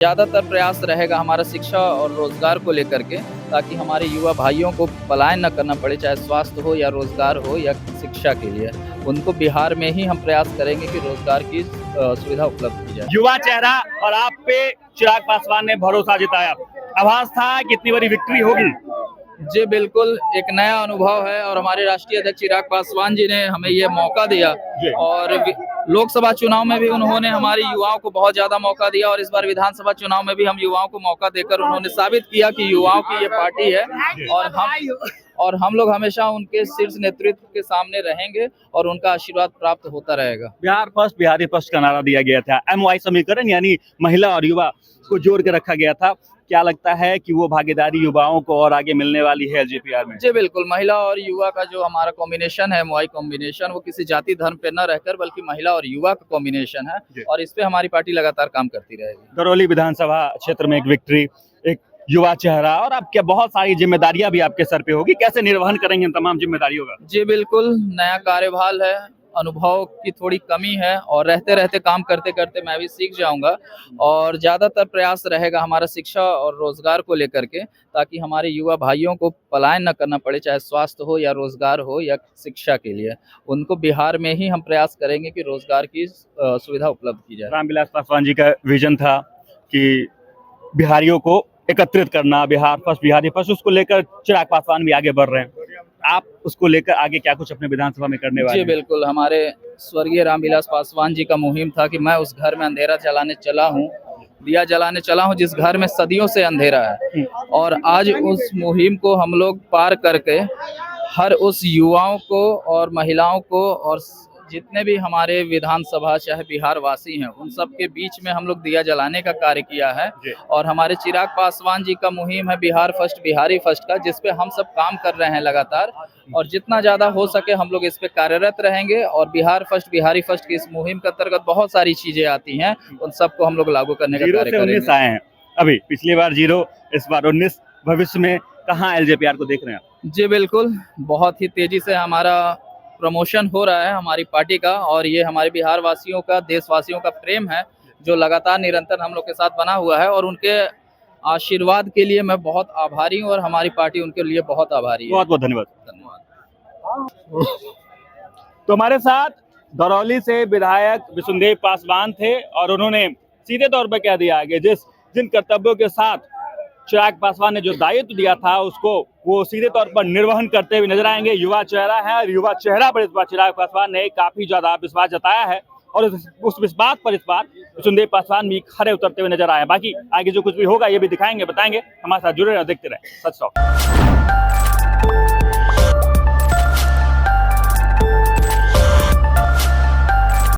ज़्यादातर प्रयास रहेगा हमारा शिक्षा और रोज़गार को लेकर के, ताकि हमारे युवा भाइयों को पलायन ना करना पड़े, चाहे स्वास्थ्य हो या रोज़गार हो या शिक्षा के लिए। उनको बिहार में ही हम प्रयास करेंगे कि रोज़गार की सुविधा उपलब्ध की जाए। युवा चेहरा और आप पे चिराग पासवान ने भरोसा जताया, आभास था कितनी बड़ी विक्ट्री होगी। जी बिल्कुल, एक नया अनुभव है और हमारे राष्ट्रीय अध्यक्ष चिराग पासवान जी ने हमें ये मौका दिया और लोकसभा चुनाव में भी उन्होंने हमारे युवाओं को बहुत ज्यादा मौका दिया और इस बार विधानसभा चुनाव में भी हम युवाओं को मौका देकर उन्होंने साबित किया कि युवाओं की ये पार्टी है और हम लोग हमेशा उनके शीर्ष नेतृत्व के सामने रहेंगे और उनका आशीर्वाद प्राप्त होता रहेगा। बिहार फर्स्ट बिहारी फर्स्ट का नारा दिया गया था, MY समीकरण यानी महिला और युवा को जोड़ के रखा गया था। क्या लगता है कि वो भागीदारी युवाओं को और आगे मिलने वाली है LJPR में? जी बिल्कुल, महिला और युवा का जो हमारा कॉम्बिनेशन है, MY कॉम्बिनेशन, वो किसी जाति धर्म पे न रहकर बल्कि महिला और युवा का कॉम्बिनेशन है और इस पे हमारी पार्टी लगातार काम करती रहेगी। करौली विधानसभा क्षेत्र में एक विक्ट्री, एक युवा चेहरा और आपके बहुत सारी जिम्मेदारियां भी आपके सर पे होगी, कैसे निर्वहन करेंगे इन तमाम जिम्मेदारियों का? जी बिल्कुल, नया कार्यभार है, अनुभव की थोड़ी कमी है और रहते रहते काम करते करते मैं भी सीख जाऊंगा और ज़्यादातर प्रयास रहेगा हमारा शिक्षा और रोज़गार को लेकर के, ताकि हमारे युवा भाइयों को पलायन न करना पड़े, चाहे स्वास्थ्य हो या रोज़गार हो या शिक्षा के लिए। उनको बिहार में ही हम प्रयास करेंगे कि रोज़गार की सुविधा उपलब्ध की जाए। रामविलास पासवान जी का विजन था कि बिहारियों को एकत्रित करना, बिहार फर्स्ट बिहारी फर्स्ट, उसको लेकर चिराग पासवान भी आगे बढ़ रहे हैं। आप उसको लेकर आगे क्या कुछ अपने विधानसभा में करने वाले हैं? जी बिल्कुल, हमारे स्वर्गीय रामविलास पासवान जी का मुहिम था कि मैं उस घर में अंधेरा जलाने चला हूँ, दिया जलाने चला हूँ जिस घर में सदियों से अंधेरा है और आज उस मुहिम को हम लोग पार करके हर उस युवाओं को और महिलाओं को और जितने भी हमारे विधानसभा चाहे बिहार वासी हैं उन सब के बीच में हम लोग दिया जलाने का कार्य किया है और हमारे चिराग पासवान जी का मुहिम है बिहार फर्स्ट बिहारी फर्स्ट का, जिस पे हम सब काम कर रहे हैं लगातार और जितना ज्यादा हो सके हम लोग इस पे कार्यरत रहेंगे और बिहार फर्स्ट बिहारी फर्स्ट की इस मुहिम के अंतर्गत बहुत सारी चीजें आती हैं, उन सबको हम लोग लागू करने का कार्य करेंगे। 19 आए हैं अभी, पिछली बार 0, इस बार 19, भविष्य में कहाँ LJPR को देख रहे हैं? जी बिल्कुल, बहुत ही तेजी से हमारा प्रमोशन हो रहा है हमारी पार्टी का और ये हमारे बिहार वासियों का, देशवासियों का प्रेम है जो लगातार निरंतर हम लोग के साथ बना हुआ है और उनके आशीर्वाद के लिए मैं बहुत आभारी हूँ और हमारी पार्टी उनके लिए बहुत आभारी है। बहुत बहुत धन्यवाद। तो हमारे साथ दरौली से विधायक विशुनदेव पासवान थे और उन्होंने सीधे तौर पर कह दिया आगे जिन कर्तव्यों के साथ चिराग पासवान ने जो दायित्व दिया था उसको वो सीधे तौर पर निर्वहन करते हुए नजर आएंगे। युवा चेहरा है और युवा चेहरा पर इस बार चिराग पासवान ने काफी ज्यादा विश्वास जताया है और उस विश्वास पर इस बार विशुनदेव पासवान भी खड़े उतरते हुए नजर आए। बाकी आगे जो कुछ भी होगा ये भी दिखाएंगे, बताएंगे। हमारे साथ जुड़े रहे, देखते रहे सच टॉक।